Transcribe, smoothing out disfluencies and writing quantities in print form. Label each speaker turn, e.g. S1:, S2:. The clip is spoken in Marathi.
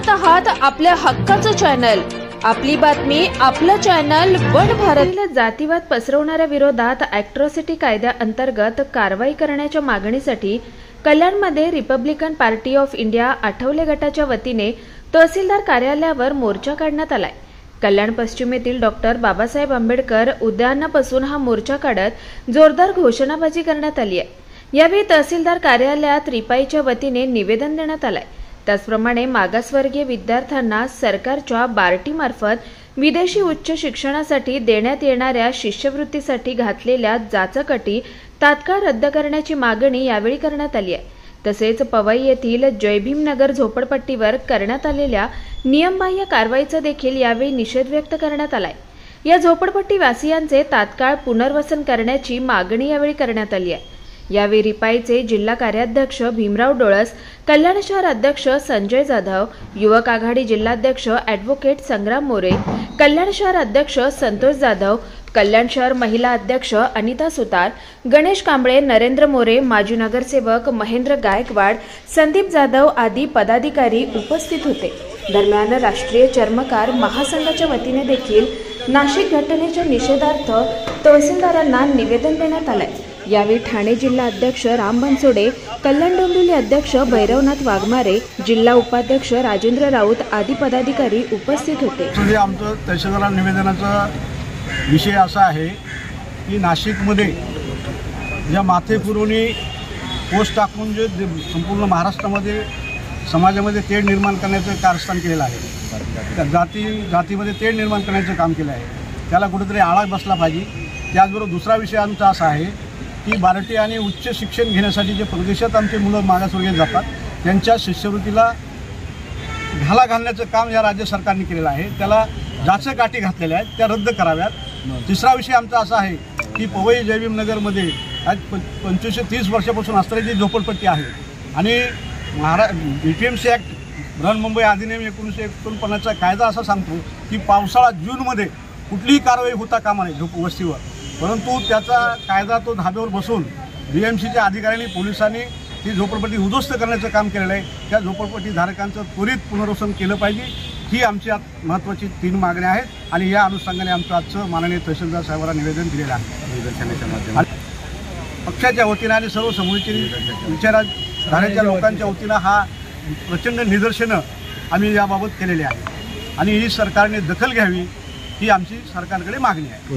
S1: पाहत आहात आपल्या हक्काचं चॅनल, आपली बातमी आपलं चॅनल वन भारत। जातीवाद पसरवणाऱ्या विरोधात अॅट्रॉसिटी कायद्याअंतर्गत कारवाई करण्याच्या मागणीसाठी कल्याणमध्ये Republican party of India Athawale गटाच्या वतीने तहसीलदार कार्यालयावर मोर्चा काढण्यात आलाय। कल्याण पश्चिमेतील डॉक्टर बाबासाहेब आंबेडकर उद्यानापासून हा मोर्चा काढत जोरदार घोषणाबाजी करण्यात आली आहे। यावेळी तहसीलदार कार्यालयात रिपाईच्या वतीने निवेदन देण्यात आलंय। त्याचप्रमाणे मागासवर्गीय विद्यार्थ्यांना सरकारच्या बार्टीमार्फत विदेशी उच्च शिक्षणासाठी देण्यात येणाऱ्या शिष्यवृत्तीसाठी घातलेल्या जाचकअटी तात्काळ रद्द करण्याची मागणी यावेळी करण्यात आली आहे। तसेच पवई येथील जयभीमनगर झोपडपट्टीवर करण्यात आलेल्या नियमबाह्य कारवाईचा देखील यावेळी निषेध व्यक्त करण्यात आलाय। या झोपडपट्टी वासियांचे तात्काळ पुनर्वसन करण्याची मागणी यावेळी करण्यात आली आहे। यावेळी रिपाईचे जिल्हा कार्याध्यक्ष भीमराव डोळस, कल्याण शहर अध्यक्ष संजय जाधव, युवक आघाडी जिल्हाध्यक्ष ॲडव्होकेट संग्राम मोरे, कल्याण शहर अध्यक्ष संतोष जाधव, कल्याण शहर महिला अध्यक्ष अनिता सुतार, गणेश कांबळे, नरेंद्र मोरे, माजी नगरसेवक महेंद्र गायकवाड, संदीप जाधव आदी पदाधिकारी उपस्थित होते। दरम्यान राष्ट्रीय चर्मकार महासंघाच्या वतीने देखील नाशिक घटनेच्या निषेधार्थ तहसीलदारांना निवेदन देण्यात आलंय। यावेळी ठाणे जिल्हा अध्यक्ष राम बनसोडे, कल्याण डोंबिवली अध्यक्ष भैरवनाथ वाघमारे, जिल्हा उपाध्यक्ष राजेंद्र राऊत आदी पदाधिकारी उपस्थित होते।
S2: आमचं तहसीलदार निवेदनाचा विषय असा आहे की नाशिकमध्ये ज्या माथेपुरवणी पोस्ट टाकून जे संपूर्ण महाराष्ट्रामध्ये समाजामध्ये तेढ निर्माण करण्याचं कारस्थान केलेलं आहे, जातीमध्ये तेढ निर्माण करण्याचं काम केलं आहे, त्याला कुठेतरी आळा बसला पाहिजे। त्याचबरोबर दुसरा विषय आमचा असा आहे की बार्टी आणि उच्च शिक्षण घेण्यासाठी जे परदेशात आमचे मुलं मागासवर्गीय जातात त्यांच्या शिष्यवृत्तीला घाला घालण्याचं काम या राज्य सरकारने केलेलं आहे, त्याला जाचक घातलेल्या आहेत, त्या रद्द कराव्यात। तिसरा विषय आमचा असा आहे की पवई जयभीमनगरमध्ये आज 25 ते 30 वर्षापासून असणारी जी झोपडपट्टी आहे आणि BPMC ॲक्ट बृहन्मुंबई अधिनियम 1949चा कायदा असा सांगतो की पावसाळा जूनमध्ये कुठलीही कारवाई होता कामा नये वस्तीवर, परंतु त्याचा कायदा तो धाब्यावर बसून BMCच्या अधिकाऱ्यांनी पोलिसांनी ती झोपडपट्टी उद्ध्वस्त करण्याचं काम केलेलं आहे। त्या झोपडपट्टी धारकांचं त्वरित पुनर्वसन केलं पाहिजे, ही आमची महत्त्वाची 3 मागण्या आहेत आणि या अनुषंगाने आमचं आजचं माननीय तहसीलदार साहेबांना निवेदन दिलेलं आहे। पक्षाच्या वतीनं आणि सर्व समूहाच्या विचारधारेच्या लोकांच्या वतीनं हा प्रचंड निदर्शनं आम्ही याबाबत केलेली आहे आणि ही सरकारने दखल घ्यावी, ही आमची सरकारकडे मागणी आहे।